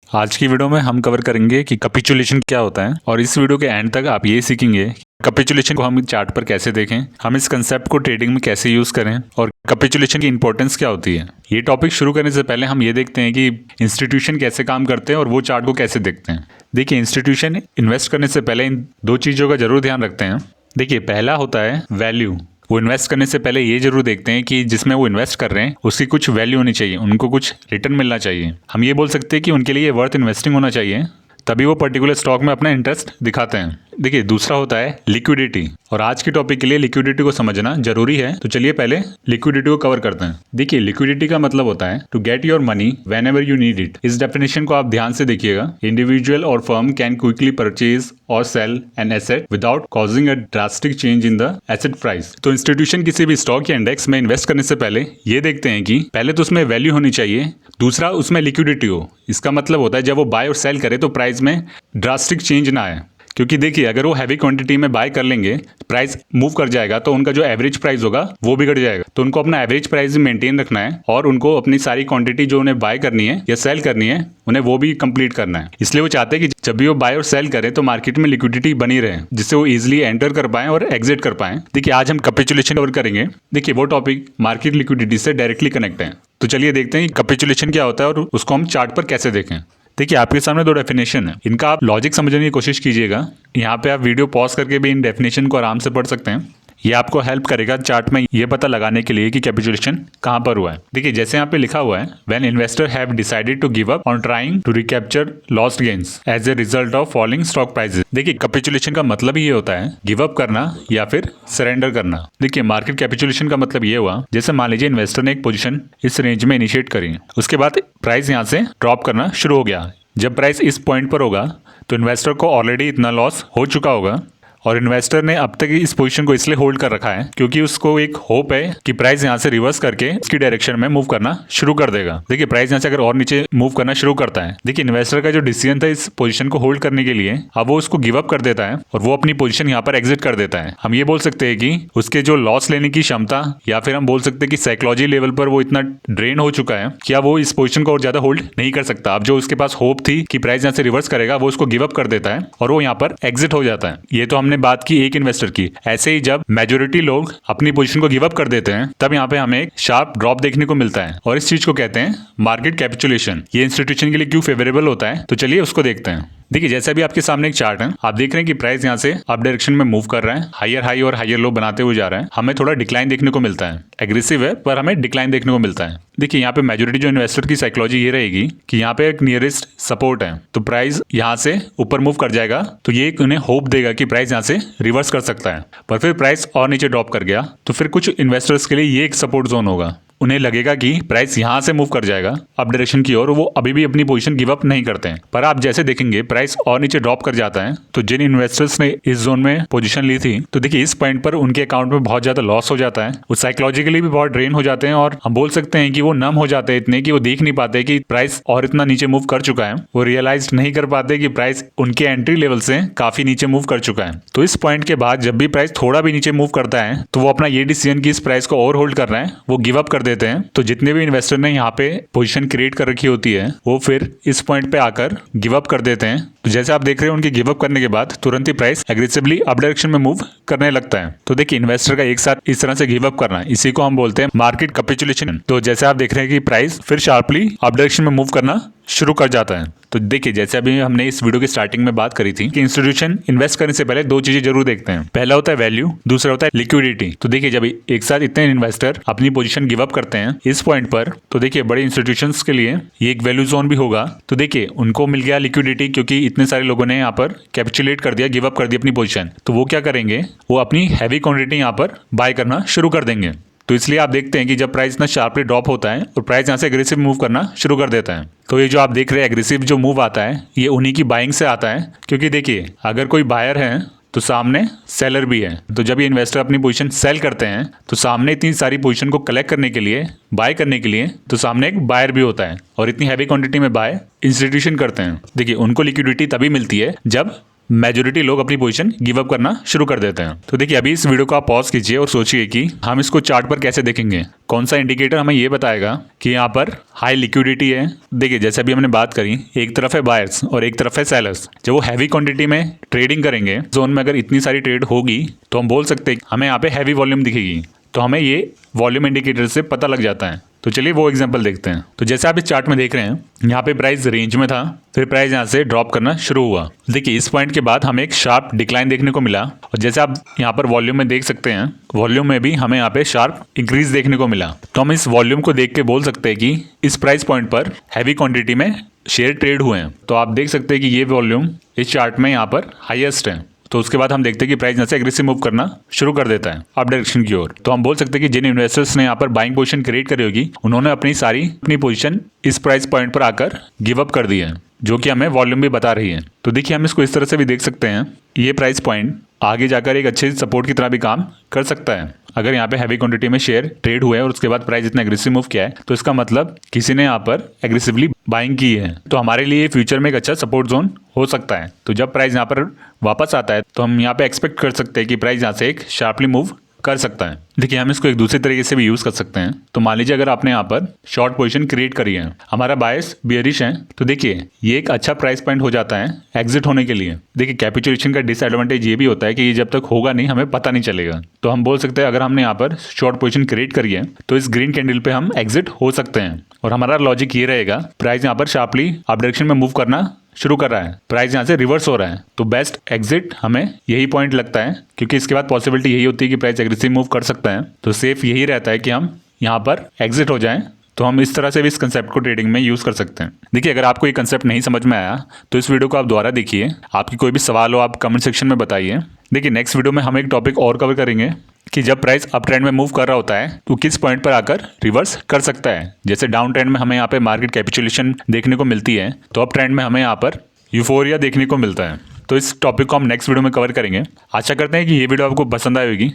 आज की वीडियो में हम कवर करेंगे कि कैपिचुलेशन क्या होता है और इस वीडियो के एंड तक आप ये सीखेंगे कैपिचुलेशन को हम चार्ट पर कैसे देखें, हम इस कंसेप्ट को ट्रेडिंग में कैसे यूज करें और कैपिचुलेशन की इंपॉर्टेंस क्या होती है। ये टॉपिक शुरू करने से पहले हम ये देखते हैं कि इंस्टीट्यूशन कैसे काम करते हैं और वो चार्ट को कैसे देखते हैं। देखिए, इंस्टीट्यूशन इन्वेस्ट करने से पहले इन दो चीज़ों का जरूर ध्यान रखते हैं। देखिए, पहला होता है वैल्यू। वो इन्वेस्ट करने से पहले ये जरूर देखते हैं कि जिसमें वो इन्वेस्ट कर रहे हैं उसकी कुछ वैल्यू होनी चाहिए, उनको कुछ रिटर्न मिलना चाहिए। हम ये बोल सकते हैं कि उनके लिए वर्थ इन्वेस्टिंग होना चाहिए, तभी वो पर्टिकुलर स्टॉक में अपना इंटरेस्ट दिखाते हैं। देखिए, दूसरा होता है लिक्विडिटी, और आज के टॉपिक के लिए लिक्विडिटी को समझना जरूरी है। तो चलिए पहले लिक्विडिटी को कवर करते हैं। देखिए, लिक्विडिटी का मतलब होता है to get your money whenever you need it. इस डेफिनेशन को आप ध्यान से देखिएगा। इंडिविजुअल और फर्म कैन क्विकली परचेज और sell an asset without causing a drastic change in the asset price. तो इंस्टीट्यूशन किसी भी स्टॉक या इंडेक्स में इन्वेस्ट करने से पहले ये देखते हैं कि पहले तो उसमें वैल्यू होनी चाहिए, दूसरा उसमें लिक्विडिटी हो। इसका मतलब होता है जब वो बाय और सेल करे तो प्राइस में ड्रास्टिक चेंज ना आए, क्योंकि देखिए अगर वो हैवी क्वांटिटी में बाय कर लेंगे, प्राइस मूव कर जाएगा तो उनका जो एवरेज प्राइस होगा वो बिगड़ जाएगा। तो उनको अपना एवरेज प्राइस मेंटेन रखना है और उनको अपनी सारी क्वांटिटी जो उन्हें बाय करनी है या सेल करनी है उन्हें वो भी कंप्लीट करना है। इसलिए वो चाहते हैं कि जब भी वो बाय और सेल करें तो मार्केट में लिक्विडिटी बनी रहे, जिससे वो इजिली एंटर कर पाए और एग्जिट कर पाए। देखिए, आज हम कैपिचुलेशन कवर करेंगे। देखिए, वो टॉपिक मार्केट लिक्विडिटी से डायरेक्टली कनेक्ट है। तो चलिए देखते हैं कि कैपिचुलेशन क्या होता है और उसको हम चार्ट पर कैसे देखें। देखिए, आपके सामने दो डेफिनेशन है, इनका आप लॉजिक समझने की कोशिश कीजिएगा। यहाँ पे आप वीडियो पॉज करके भी इन डेफिनेशन को आराम से पढ़ सकते हैं। ये आपको हेल्प करेगा चार्ट में ये पता लगाने के लिए कि कैपिचुलेशन कहाँ पर हुआ है। देखिए, जैसे यहाँ पे लिखा हुआ है, when investor have decided to give up on trying to recapture lost gains as a result of falling stock prices. देखिए, कैपिचुलेशन का मतलब ये होता है गिव अप करना या फिर सरेंडर करना। देखिए, मार्केट कैपिचुलेशन का मतलब ये हुआ, जैसे मान लीजिए इन्वेस्टर ने एक पोजीशन इस रेंज में इनिशिएट करी, उसके बाद प्राइस यहाँ से ड्रॉप करना शुरू हो गया। जब प्राइस इस पॉइंट पर होगा तो इन्वेस्टर को ऑलरेडी इतना लॉस हो चुका होगा और इन्वेस्टर ने अब तक इस पोजीशन को इसलिए होल्ड कर रखा है क्योंकि उसको एक होप है कि प्राइस यहाँ से रिवर्स करके इसकी डायरेक्शन में मूव करना शुरू कर देगा। देखिए, प्राइस यहाँ से अगर और नीचे मूव करना शुरू करता है, देखिए इन्वेस्टर का जो डिसीजन था इस पोजीशन को होल्ड करने के लिए, अब वो उसको गिव अप कर देता है और वो अपनी पोजीशन यहाँ पर एग्जिट कर देता है। हम ये बोल सकते हैं कि उसके जो लॉस लेने की क्षमता, या फिर हम बोल सकते हैं कि साइकोलॉजी लेवल पर वो इतना ड्रेन हो चुका है कि अब वो इस पोजीशन को और ज्यादा होल्ड नहीं कर सकता। अब जो उसके पास होप थी कि प्राइस यहाँ से रिवर्स करेगा, वो उसको गिव अप कर देता है और वो यहाँ पर एग्जिट हो जाता है। ये तो हमने बात की एक इन्वेस्टर की। ऐसे ही जब मेजॉरिटी लोग अपनी पोजीशन को गिव अप कर देते हैं, तब यहाँ पे हमें एक शार्प ड्रॉप देखने को मिलता है और इस चीज को कहते हैं मार्केट कैपिचुलेशन। ये इंस्टीट्यूशन के लिए क्यों फेवरेबल होता है, तो चलिए उसको देखते हैं। देखिए, जैसे अभी आपके सामने एक चार्ट है, आप देख रहे हैं कि प्राइस यहाँ से अप डायरेक्शन में मूव कर रहा है, हायर हाई और हायर लो बनाते हुए जा रहा है। हमें थोड़ा डिक्लाइन देखने को मिलता है, एग्रेसिव है पर हमें डिक्लाइन देखने को मिलता है। देखिए, यहाँ पे मेजॉरिटी जो इन्वेस्टर की साइकोलॉजी ये रहेगी कि यहाँ पे एक नियरेस्ट सपोर्ट है, तो प्राइस यहाँ से ऊपर मूव कर जाएगा, तो ये उन्हें होप देगा कि प्राइस यहाँ से रिवर्स कर सकता है। पर फिर प्राइस और नीचे ड्रॉप कर गया तो फिर कुछ इन्वेस्टर्स के लिए ये एक सपोर्ट जोन होगा। उन्हें लगेगा कि प्राइस यहाँ से मूव कर जाएगा अप डायरेक्शन की ओर, वो अभी भी अपनी पोजीशन गिव अप नहीं करते हैं। पर आप जैसे देखेंगे प्राइस और नीचे ड्रॉप कर जाता है, तो जिन इन्वेस्टर्स ने इस जोन में पोजीशन ली थी, तो देखिए इस पॉइंट पर उनके अकाउंट में बहुत ज्यादा लॉस हो जाता है। वो साइकोलॉजिकली भी बहुत ड्रेन हो जाते हैं और हम बोल सकते हैं कि वो नम हो जाते हैं इतने कि वो देख नहीं पाते कि प्राइस और इतना नीचे मूव कर चुका है। वो रियलाइज नहीं कर पाते कि प्राइस उनके एंट्री लेवल से काफी नीचे मूव कर चुका है। तो इस पॉइंट के बाद जब भी प्राइस थोड़ा भी नीचे मूव करता है, तो वो अपना ये डिसीजन की इस प्राइस को ओवर होल्ड करना है, वो गिव अप कर देते हैं। तो जितने भी इन्वेस्टर ने यहाँ पे पोजीशन क्रिएट कर रखी होती है, वो फिर इस पॉइंट पे आकर गिव अप कर देते हैं। तो जैसे आप देख रहे हैं, उनके गिव अप करने के बाद तुरंत ही प्राइस एग्रेसिवली अप डायरेक्शन में मूव करने लगता है। तो देखिए, इन्वेस्टर का एक साथ इस तरह से गिव अप करना, इसी को हम बोलते हैं मार्केट कैपिचुलेशन। तो जैसे आप देख रहे हैं कि प्राइस फिर शार्पली अप डायरेक्शन में मूव करना शुरू कर जाता है। तो देखिए, जैसे अभी हमने इस वीडियो की स्टार्टिंग में बात करी थी कि इंस्टीट्यूशन इन्वेस्ट करने से पहले दो चीजें जरूर देखते हैं। पहला होता है वैल्यू, दूसरा होता है लिक्विडिटी। तो देखिए, जब एक साथ इतने इन्वेस्टर अपनी पोजीशन गिव अप करते हैं इस पॉइंट पर, तो देखिए बड़े इंस्टीट्यूशंस के लिए ये एक वैल्यू जोन भी होगा। तो देखिए, उनको मिल गया लिक्विडिटी क्योंकि इतने सारे लोगों ने यहाँ पर कैपिचुलेट कर दिया, गिव अप कर दिया अपनी पोजीशन। तो वो क्या करेंगे, वो अपनी हैवी क्वांटिटी यहाँ पर बाय करना शुरू कर देंगे। तो इसलिए आप देखते हैं कि जब प्राइस ना शार्पली ड्रॉप होता है और प्राइस यहाँ से एग्रेसिव मूव करना शुरू कर देता है, तो ये जो आप देख रहे हैं एग्रेसिव जो मूव आता है, ये उन्हीं की बाइंग से आता है। क्योंकि देखिए, अगर कोई बायर है तो सामने सेलर भी है। तो जब ये इन्वेस्टर अपनी पोजीशन सेल करते हैं, तो सामने इतनी सारी पोजीशन को कलेक्ट करने के लिए, बाय करने के लिए, तो सामने एक बायर भी होता है और इतनी हैवी क्वांटिटी में बाय इंस्टीट्यूशन करते हैं। देखिए, उनको लिक्विडिटी तभी मिलती है जब मेजोरिटी लोग अपनी पोजीशन गिव अप करना शुरू कर देते हैं। तो देखिए अभी इस वीडियो को आप पॉज कीजिए और सोचिए कि हम इसको चार्ट पर कैसे देखेंगे, कौन सा इंडिकेटर हमें ये बताएगा कि यहाँ पर हाई लिक्विडिटी है। देखिए जैसे अभी हमने बात करी, एक तरफ है बायर्स और एक तरफ है सेलर्स। जब वो हैवी क्वांटिटी में ट्रेडिंग करेंगे, जोन में अगर इतनी सारी ट्रेड होगी तो हम बोल सकते हैं हमें यहाँ पे हैवी वॉल्यूम दिखेगी, तो हमें ये वॉल्यूम इंडिकेटर से पता लग जाता है। तो चलिए वो एग्जांपल देखते हैं। तो जैसे आप इस चार्ट में देख रहे हैं, यहाँ पे प्राइस रेंज में था, फिर प्राइस यहाँ से ड्रॉप करना शुरू हुआ। देखिए इस पॉइंट के बाद हमें एक शार्प डिक्लाइन देखने को मिला, और जैसे आप यहाँ पर वॉल्यूम में देख सकते हैं, वॉल्यूम में भी हमें यहाँ पे शार्प इंक्रीज देखने को मिला। तो हम इस वॉल्यूम को देख के बोल सकते हैं कि इस प्राइस पॉइंट पर हैवी क्वांटिटी में शेयर ट्रेड हुए हैं। तो आप देख सकते हैं कि ये वॉल्यूम इस चार्ट में यहाँ पर हाईएस्ट है। तो उसके बाद हम देखते हैं कि प्राइस यहाँ से एग्रेसिव मूव करना शुरू कर देता है अप डायरेक्शन की ओर। तो हम बोल सकते हैं कि जिन इन्वेस्टर्स ने यहाँ पर बाइंग पोजीशन क्रिएट करी होगी, उन्होंने अपनी पोजीशन इस प्राइस पॉइंट पर आकर गिव अप कर दी है, जो कि हमें वॉल्यूम भी बता रही है। तो देखिए हम इसको इस तरह से भी देख सकते हैं, ये प्राइस पॉइंट आगे जाकर एक अच्छे सपोर्ट की तरह भी काम कर सकता है। अगर यहाँ पे हैवी क्वांटिटी में शेयर ट्रेड हुए और उसके बाद प्राइस इतना एग्रेसिव मूव किया है, तो इसका मतलब किसी ने यहाँ पर एग्रेसिवली बाइंग की है। तो हमारे लिए फ्यूचर में एक अच्छा सपोर्ट जोन हो सकता है। तो जब प्राइस यहाँ पर वापस आता है, तो हम यहाँ पे एक्सपेक्ट कर सकते हैं कि प्राइस यहाँ से एक शार्पली मूव कर सकता है। देखिए हम इसको एक दूसरे तरीके से भी यूज कर सकते हैं। तो मान लीजिए अगर आपने यहाँ पर शॉर्ट पोजीशन क्रिएट करी है, हमारा बायस बियरिश है, तो देखिए ये एक अच्छा प्राइस पॉइंट हो जाता है एग्जिट होने के लिए। देखिए कैपिचुलेशन का डिसएडवांटेज ये भी होता है कि ये जब तक होगा नहीं हमें पता नहीं चलेगा। तो हम बोल सकते हैं अगर हमने यहाँ पर शॉर्ट पोजीशन क्रिएट करी है, तो इस ग्रीन कैंडल पे हम एग्जिट हो सकते हैं। और हमारा लॉजिक ये रहेगा, प्राइस यहाँ पर शार्पली अप डायरेक्शन में मूव करना शुरू कर रहा है, प्राइस यहाँ से रिवर्स हो रहा है, तो बेस्ट एग्जिट हमें यही पॉइंट लगता है, क्योंकि इसके बाद पॉसिबिलिटी यही होती है कि प्राइस एग्रेसिव मूव कर सकता है। तो सेफ यही रहता है कि हम यहाँ पर एग्जिट हो जाएं। तो हम इस तरह से भी इस कंसेप्ट को ट्रेडिंग में यूज कर सकते हैं। देखिए अगर आपको ये कंसेप्ट नहीं समझ में आया, तो इस वीडियो को आप दोबारा देखिए। आपकी कोई भी सवाल हो आप कमेंट सेक्शन में बताइए। देखिए नेक्स्ट वीडियो में हम एक टॉपिक और कवर करेंगे कि जब प्राइस अप ट्रेंड में मूव कर रहा होता है, तो किस पॉइंट पर आकर रिवर्स कर सकता है। जैसे डाउन ट्रेंड में हमें यहाँ पे मार्केट कैपिचुलेशन देखने को मिलती है, तो अप ट्रेंड में हमें यहाँ पर यूफोरिया देखने को मिलता है। तो इस टॉपिक को हम नेक्स्ट वीडियो में कवर करेंगे। आशा करते हैं कि ये वीडियो आपको पसंद आई होगी।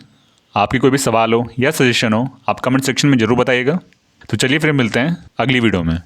आपकी कोई भी सवाल हो या सजेशन हो, आप कमेंट सेक्शन में जरूर बताइएगा। तो चलिए फिर मिलते हैं अगली वीडियो में।